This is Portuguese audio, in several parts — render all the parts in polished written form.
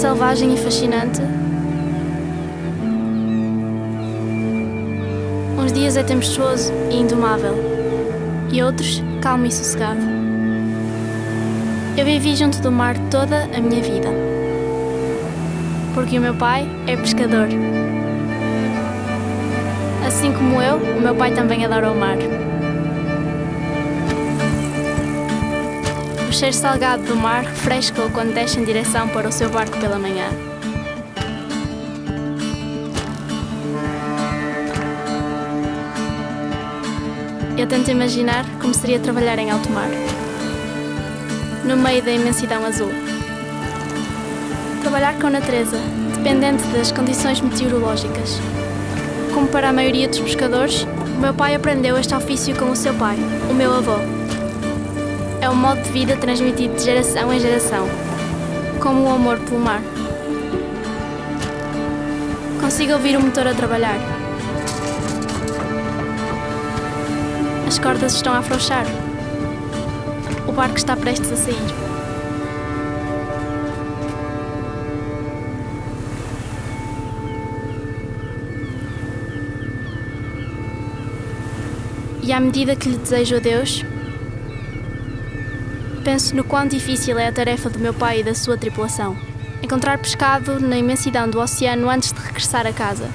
selvagem e fascinante. Uns dias é tempestuoso e indomável, e outros calmo e sossegado. Eu vivi junto do mar toda a minha vida, porque o meu pai é pescador. Assim como eu, o meu pai também adora o mar. O cheiro salgado do mar refresca-o quando desce em direção para o seu barco pela manhã. Eu tento imaginar como seria trabalhar em alto mar, no meio da imensidão azul. Trabalhar com a natureza, dependente das condições meteorológicas. Como para a maioria dos pescadores, o meu pai aprendeu este ofício com o seu pai, o meu avô. É um modo de vida transmitido de geração em geração, como o amor pelo mar. Consigo ouvir o motor a trabalhar. As cordas estão a afrouxar. O barco está prestes a sair. E à medida que lhe desejo adeus, penso no quão difícil é a tarefa do meu pai e da sua tripulação. Encontrar pescado na imensidão do oceano antes de regressar a casa.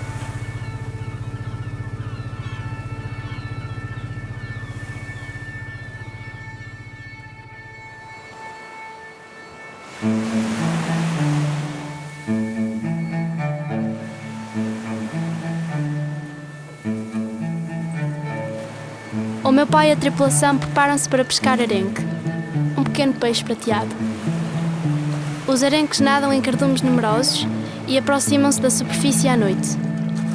O meu pai e a tripulação preparam-se para pescar arenque, um pequeno peixe prateado. Os arenques nadam em cardumes numerosos e aproximam-se da superfície à noite,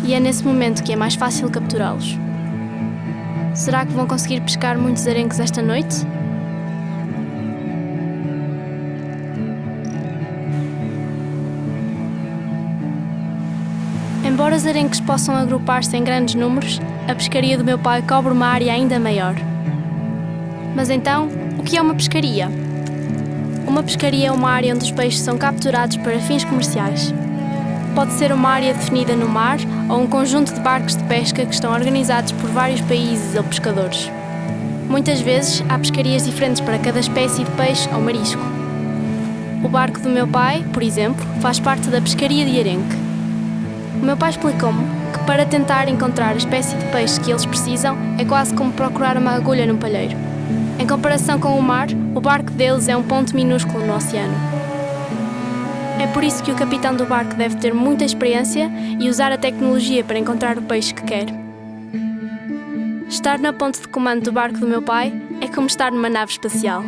e é nesse momento que é mais fácil capturá-los. Será que vão conseguir pescar muitos arenques esta noite? Embora os arenques possam agrupar-se em grandes números, a pescaria do meu pai cobre uma área ainda maior. Mas então, o que é uma pescaria? Uma pescaria é uma área onde os peixes são capturados para fins comerciais. Pode ser uma área definida no mar ou um conjunto de barcos de pesca que estão organizados por vários países ou pescadores. Muitas vezes há pescarias diferentes para cada espécie de peixe ou marisco. O barco do meu pai, por exemplo, faz parte da pescaria de arenque. O meu pai explicou-me que para tentar encontrar a espécie de peixe que eles precisam é quase como procurar uma agulha num palheiro. Em comparação com o mar, o barco deles é um ponto minúsculo no oceano. É por isso que o capitão do barco deve ter muita experiência e usar a tecnologia para encontrar o peixe que quer. Estar na ponte de comando do barco do meu pai é como estar numa nave espacial.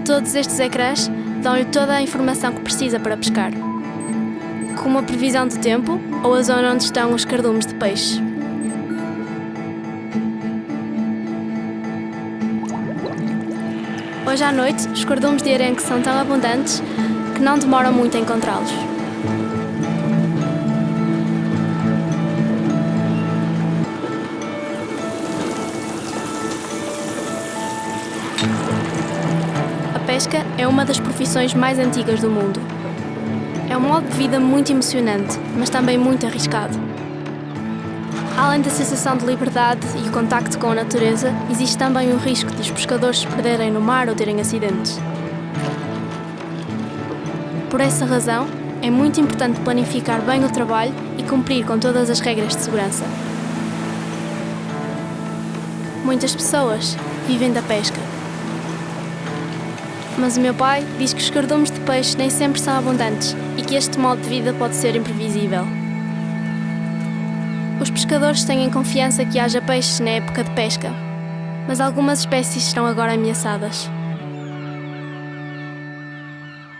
Todos estes ecrãs dão-lhe toda a informação que precisa para pescar, como a previsão do tempo ou a zona onde estão os cardumes de peixe. Hoje à noite, os cardumes de arenque são tão abundantes que não demoram muito a encontrá-los. A pesca é uma das profissões mais antigas do mundo. É um modo de vida muito emocionante, mas também muito arriscado. Além da sensação de liberdade e o contacto com a natureza, existe também o risco de os pescadores se perderem no mar ou terem acidentes. Por essa razão, é muito importante planificar bem o trabalho e cumprir com todas as regras de segurança. Muitas pessoas vivem da pesca. Mas o meu pai diz que os cardumes de peixe nem sempre são abundantes e que este modo de vida pode ser imprevisível. Os pescadores têm confiança que haja peixes na época de pesca, mas algumas espécies estão agora ameaçadas.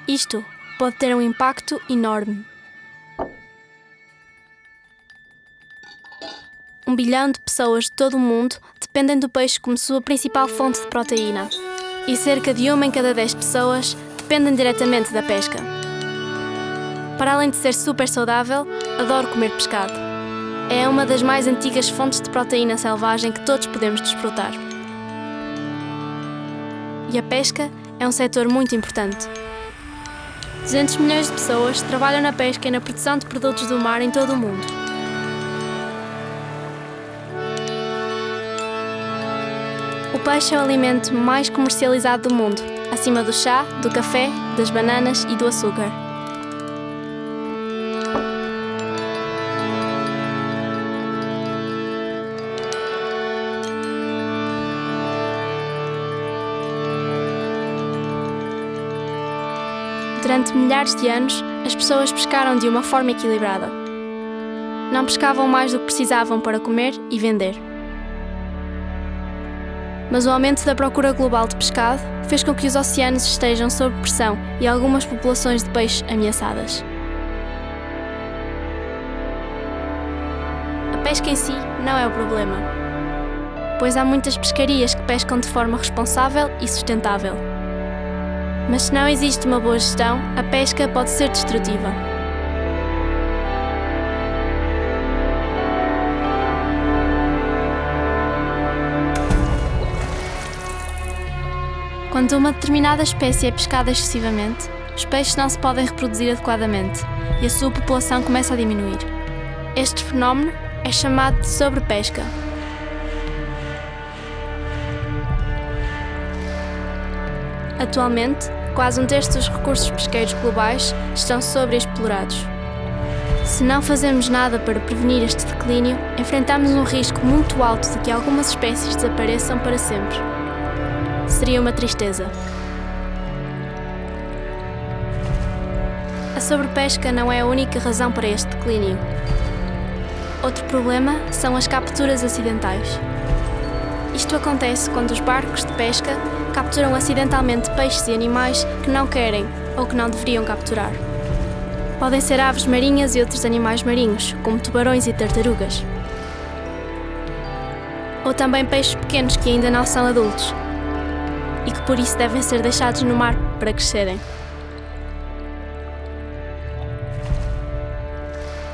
Isto pode ter um impacto enorme. 1 bilhão de pessoas de todo o mundo dependem do peixe como sua principal fonte de proteína. E cerca de 1 em cada 10 pessoas dependem diretamente da pesca. Para além de ser super saudável, adoro comer pescado. É uma das mais antigas fontes de proteína selvagem que todos podemos desfrutar. E a pesca é um setor muito importante. 200 milhões de pessoas trabalham na pesca e na produção de produtos do mar em todo o mundo. O peixe é o alimento mais comercializado do mundo, acima do chá, do café, das bananas e do açúcar. Durante milhares de anos, as pessoas pescaram de uma forma equilibrada. Não pescavam mais do que precisavam para comer e vender. Mas o aumento da procura global de pescado fez com que os oceanos estejam sob pressão e algumas populações de peixe ameaçadas. A pesca em si não é o problema, pois há muitas pescarias que pescam de forma responsável e sustentável. Mas se não existe uma boa gestão, a pesca pode ser destrutiva. Quando uma determinada espécie é pescada excessivamente, os peixes não se podem reproduzir adequadamente e a sua população começa a diminuir. Este fenómeno é chamado de sobrepesca. Atualmente, quase um terço dos recursos pesqueiros globais estão sobreexplorados. Se não fazemos nada para prevenir este declínio, enfrentamos um risco muito alto de que algumas espécies desapareçam para sempre. Seria uma tristeza. A sobrepesca não é a única razão para este declínio. Outro problema são as capturas acidentais. Isto acontece quando os barcos de pesca capturam acidentalmente peixes e animais que não querem ou que não deveriam capturar. Podem ser aves marinhas e outros animais marinhos, como tubarões e tartarugas. Ou também peixes pequenos que ainda não são adultos e que por isso devem ser deixados no mar para crescerem.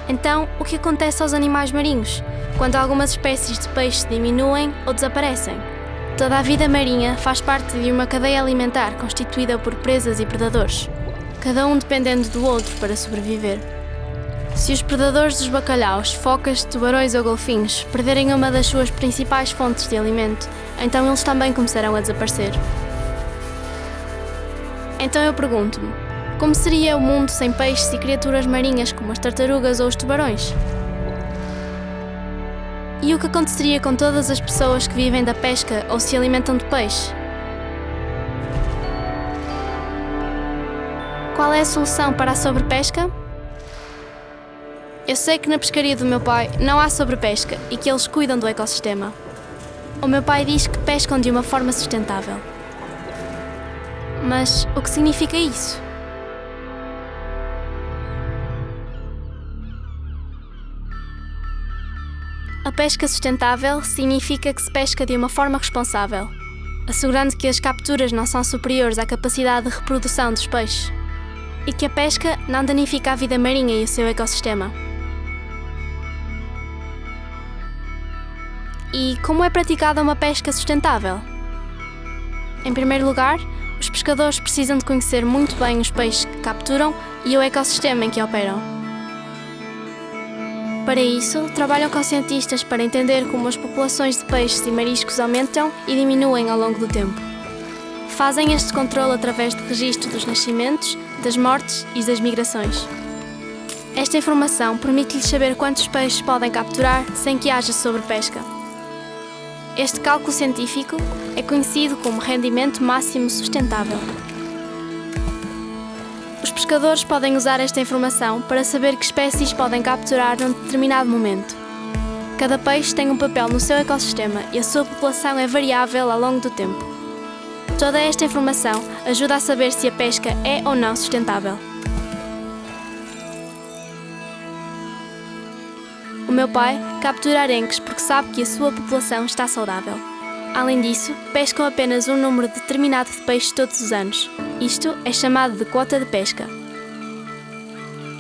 Então, o que acontece aos animais marinhos quando algumas espécies de peixe diminuem ou desaparecem? Toda a vida marinha faz parte de uma cadeia alimentar constituída por presas e predadores, cada um dependendo do outro para sobreviver. Se os predadores dos bacalhaus, focas, tubarões ou golfinhos perderem uma das suas principais fontes de alimento, então eles também começarão a desaparecer. Então eu pergunto-me, como seria o mundo sem peixes e criaturas marinhas como as tartarugas ou os tubarões? E o que aconteceria com todas as pessoas que vivem da pesca ou se alimentam de peixe? Qual é a solução para a sobrepesca? Eu sei que na pescaria do meu pai não há sobrepesca e que eles cuidam do ecossistema. O meu pai diz que pescam de uma forma sustentável. Mas o que significa isso? A pesca sustentável significa que se pesca de uma forma responsável, assegurando que as capturas não são superiores à capacidade de reprodução dos peixes e que a pesca não danifica a vida marinha e o seu ecossistema. E como é praticada uma pesca sustentável? Em primeiro lugar, os pescadores precisam de conhecer muito bem os peixes que capturam e o ecossistema em que operam. Para isso, trabalham com cientistas para entender como as populações de peixes e mariscos aumentam e diminuem ao longo do tempo. Fazem este controle através de registro dos nascimentos, das mortes e das migrações. Esta informação permite-lhes saber quantos peixes podem capturar sem que haja sobrepesca. Este cálculo científico é conhecido como rendimento máximo sustentável. Os pescadores podem usar esta informação para saber que espécies podem capturar num determinado momento. Cada peixe tem um papel no seu ecossistema e a sua população é variável ao longo do tempo. Toda esta informação ajuda a saber se a pesca é ou não sustentável. O meu pai captura arenques porque sabe que a sua população está saudável. Além disso, pescam apenas um número determinado de peixes todos os anos. Isto é chamado de quota de pesca.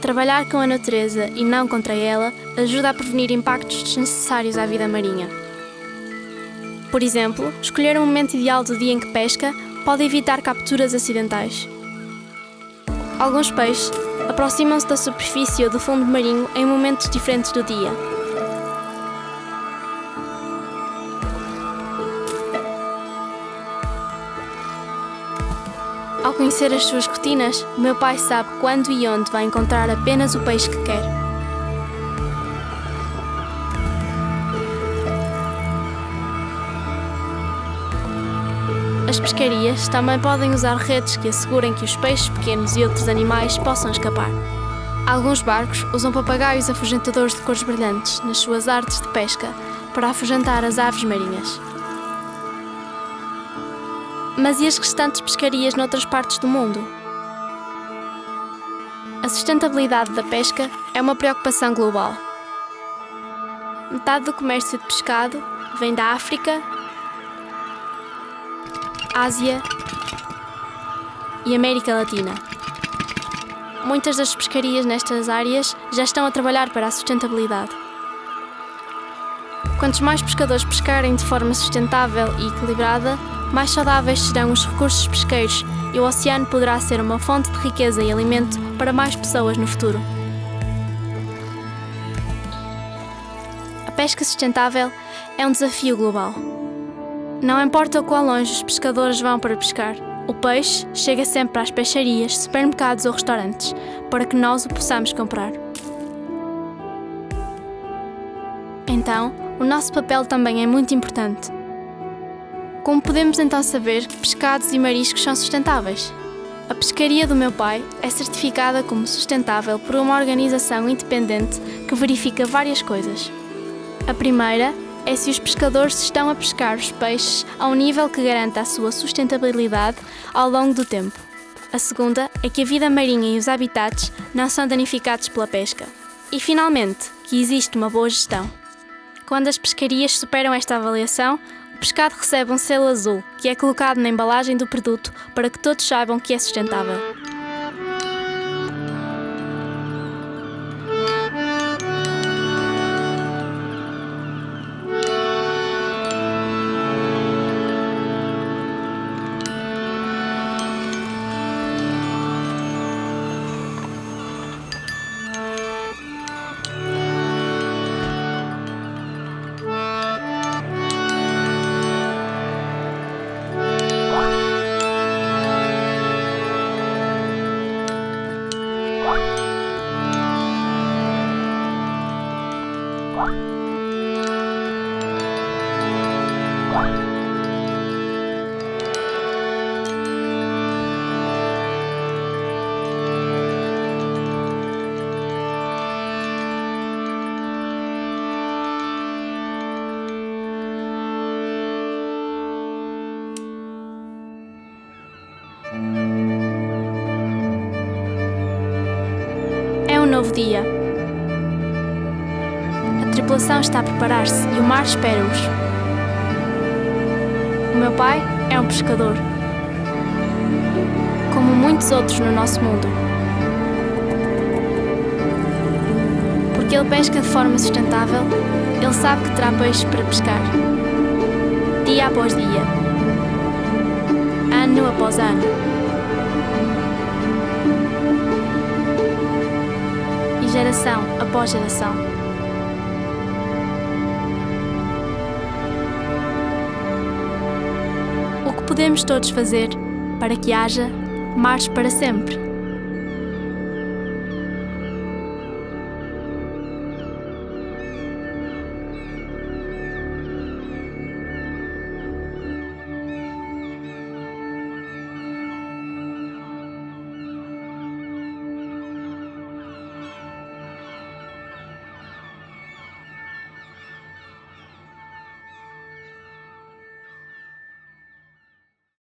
Trabalhar com a natureza e não contra ela ajuda a prevenir impactos desnecessários à vida marinha. Por exemplo, escolher um momento ideal do dia em que pesca pode evitar capturas acidentais. Alguns peixes aproximam-se da superfície ou do fundo marinho em momentos diferentes do dia. Ao conhecer as suas rotinas, o meu pai sabe quando e onde vai encontrar apenas o peixe que quer. As pescarias também podem usar redes que assegurem que os peixes pequenos e outros animais possam escapar. Alguns barcos usam papagaios afugentadores de cores brilhantes nas suas artes de pesca para afugentar as aves marinhas. Mas e as restantes pescarias noutras partes do mundo? A sustentabilidade da pesca é uma preocupação global. Metade do comércio de pescado vem da África, Ásia e América Latina. Muitas das pescarias nestas áreas já estão a trabalhar para a sustentabilidade. Quantos mais pescadores pescarem de forma sustentável e equilibrada, mais saudáveis serão os recursos pesqueiros e o oceano poderá ser uma fonte de riqueza e alimento para mais pessoas no futuro. A pesca sustentável é um desafio global. Não importa o quão longe os pescadores vão para pescar, o peixe chega sempre às peixarias, supermercados ou restaurantes, para que nós o possamos comprar. Então, o nosso papel também é muito importante. Como podemos então saber que pescados e mariscos são sustentáveis? A pescaria do meu pai é certificada como sustentável por uma organização independente que verifica várias coisas. A primeira é se os pescadores estão a pescar os peixes a um nível que garanta a sua sustentabilidade ao longo do tempo. A segunda é que a vida marinha e os habitats não são danificados pela pesca. E, finalmente, que existe uma boa gestão. Quando as pescarias superam esta avaliação, o pescado recebe um selo azul, que é colocado na embalagem do produto para que todos saibam que é sustentável. É um novo dia. A tripulação está a preparar-se e o mar espera-os. O meu pai é um pescador, como muitos outros no nosso mundo. Porque ele pesca de forma sustentável, ele sabe que terá peixe para pescar. Dia após dia. Ano após ano. E geração após geração. O que podemos todos fazer para que haja mares para sempre?